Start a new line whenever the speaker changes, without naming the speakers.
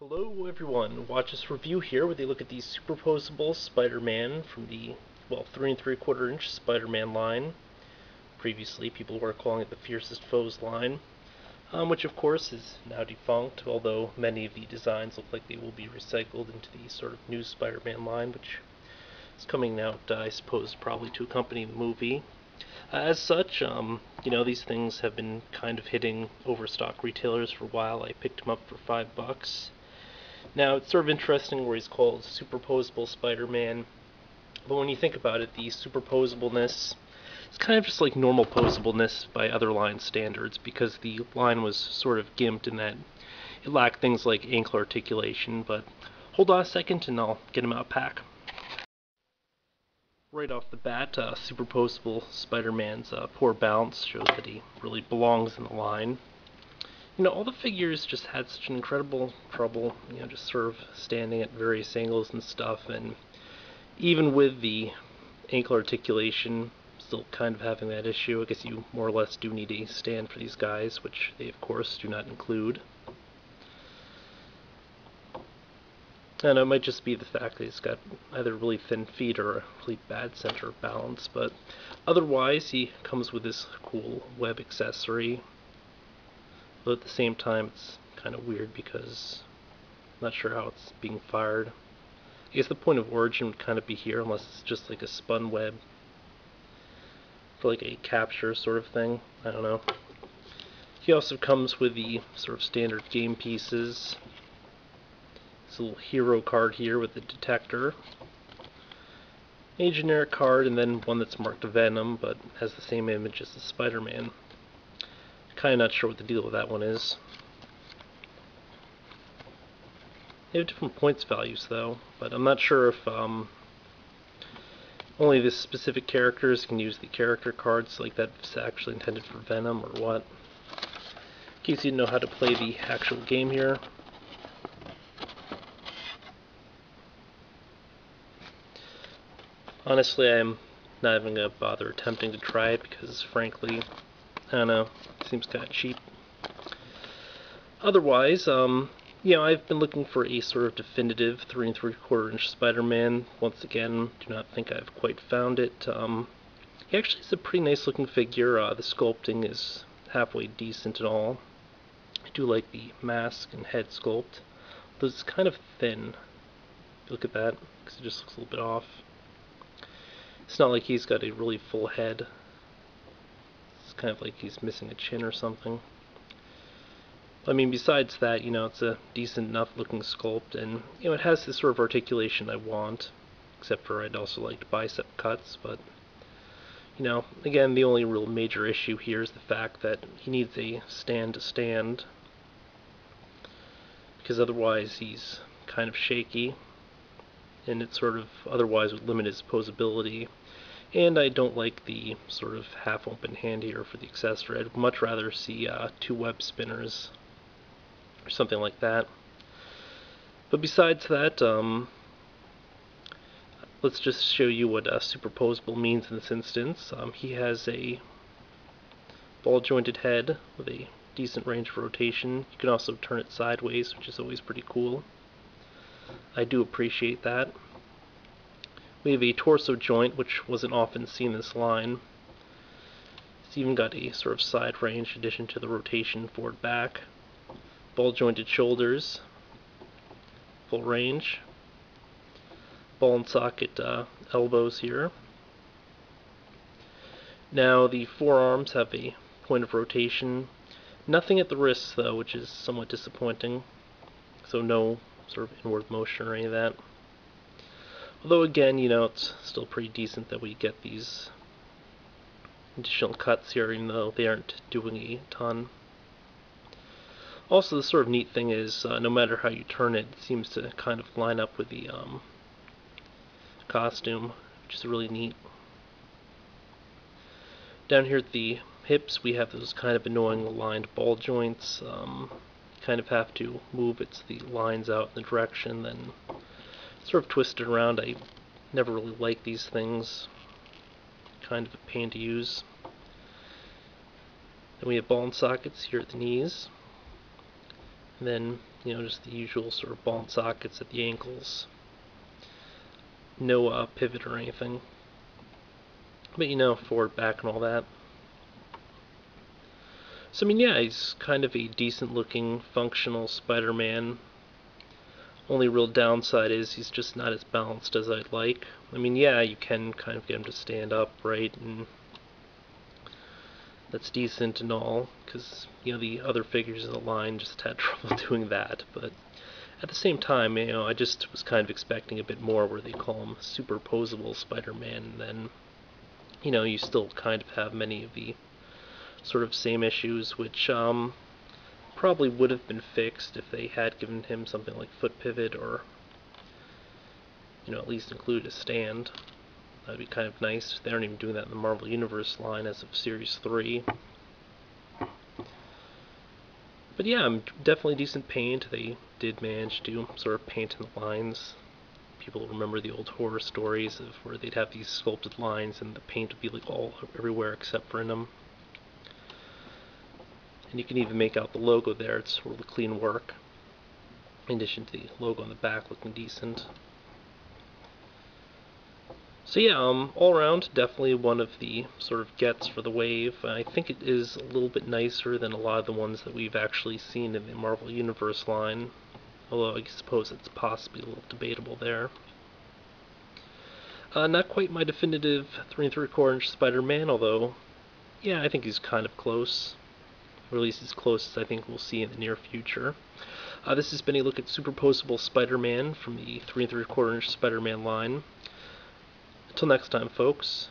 Hello everyone, watch this review here where they look at the Superposable Spider-Man from the, 3 3/4 inch Spider-Man line. Previously people were calling it the Fiercest Foes line, which of course is now defunct, although many of the designs look like they will be recycled into the sort of new Spider-Man line, which is coming out, I suppose, probably to accompany the movie. As such, these things have been kind of hitting overstock retailers for a while. I picked them up for $5. Now, it's sort of interesting where he's called Superposable Spider-Man, but when you think about it, the superposableness is kind of just like normal posableness by other line standards, because the line was sort of gimped in that it lacked things like ankle articulation. But hold on a second and I'll get him out of pack. Right off the bat, Superposable Spider-Man's poor balance shows that he really belongs in the line. All the figures just had such an incredible trouble, just sort of standing at various angles and stuff, and even with the ankle articulation still kind of having that issue. I guess you more or less do need a stand for these guys, which they of course do not include. And it might just be the fact that he's got either really thin feet or a really bad center of balance, but otherwise he comes with this cool web accessory. But at the same time, it's kind of weird because I'm not sure how it's being fired. I guess the point of origin would kind of be here, unless it's just like a spun web for like a capture sort of thing. I don't know. He also comes with the sort of standard game pieces. This little hero card here with the detector. A generic card, and then one that's marked Venom, but has the same image as the Spider-Man. Kind of not sure what the deal with that one is. They have different points values though, but I'm not sure if only the specific characters can use the character cards, like that's actually intended for Venom or what. In case you didn't know how to play the actual game here. Honestly, I'm not even going to bother attempting to try it because, frankly, I don't know, it seems kind of cheap. Otherwise, I've been looking for a sort of definitive 3 3/4 inch Spider-Man. Once again, do not think I've quite found it. He actually is a pretty nice looking figure. The sculpting is halfway decent and all. I do like the mask and head sculpt, though it's kind of thin. Look at that, because it just looks a little bit off. It's not like he's got a really full head. It's kind of like he's missing a chin or something. I mean, besides that, it's a decent enough looking sculpt, and, it has the sort of articulation I want, except for I'd also like bicep cuts, but, again, the only real major issue here is the fact that he needs a stand to stand, because otherwise he's kind of shaky, and it sort of otherwise would limit his posability. And I don't like the sort of half-open hand here for the accessory. I'd much rather see 2 web spinners or something like that. But besides that, let's just show you what superposable means in this instance. He has a ball-jointed head with a decent range of rotation. You can also turn it sideways, which is always pretty cool. I do appreciate that. We have a torso joint, which wasn't often seen in this line. It's even got a sort of side range in addition to the rotation forward back. Ball jointed shoulders, full range. Ball and socket elbows here. Now the forearms have a point of rotation. Nothing at the wrists though, which is somewhat disappointing. So no sort of inward motion or any of that. Although again, it's still pretty decent that we get these additional cuts here, even though they aren't doing a ton. Also, the sort of neat thing is, no matter how you turn it, it seems to kind of line up with the costume, which is really neat. Down here at the hips, we have those kind of annoying lined ball joints. Kind of have to move it so the lines out in the direction, then sort of twist it around. I never really like these things. Kind of a pain to use. Then we have ball and sockets here at the knees. And then, just the usual sort of ball and sockets at the ankles. No pivot or anything. But, forward, back, and all that. So, yeah, he's kind of a decent-looking, functional Spider-Man. Only real downside is he's just not as balanced as I'd like. Yeah, you can kind of get him to stand up, right, and that's decent and all, because, the other figures in the line just had trouble doing that, but at the same time, I just was kind of expecting a bit more where they call him Super Poseable Spider-Man, and then, you still kind of have many of the sort of same issues, which probably would have been fixed if they had given him something like foot pivot, or at least included a stand. That'd be kind of nice. They aren't even doing that in the Marvel Universe line as of Series 3. But yeah, definitely decent paint. They did manage to sort of paint in the lines. People remember the old horror stories of where they'd have these sculpted lines and the paint would be like all everywhere except for in them. And you can even make out the logo there. It's really clean work. In addition to the logo on the back looking decent. So yeah, all around, definitely one of the sort of gets for the wave. I think it is a little bit nicer than a lot of the ones that we've actually seen in the Marvel Universe line. Although I suppose it's possibly a little debatable there. Not quite my definitive 3 3/4 inch Spider-Man, although, yeah, I think he's kind of close. Or at least as close as I think we'll see in the near future. This has been a look at Superposable Spider-Man from the 3 3/4 inch Spider-Man line. Until next time, folks,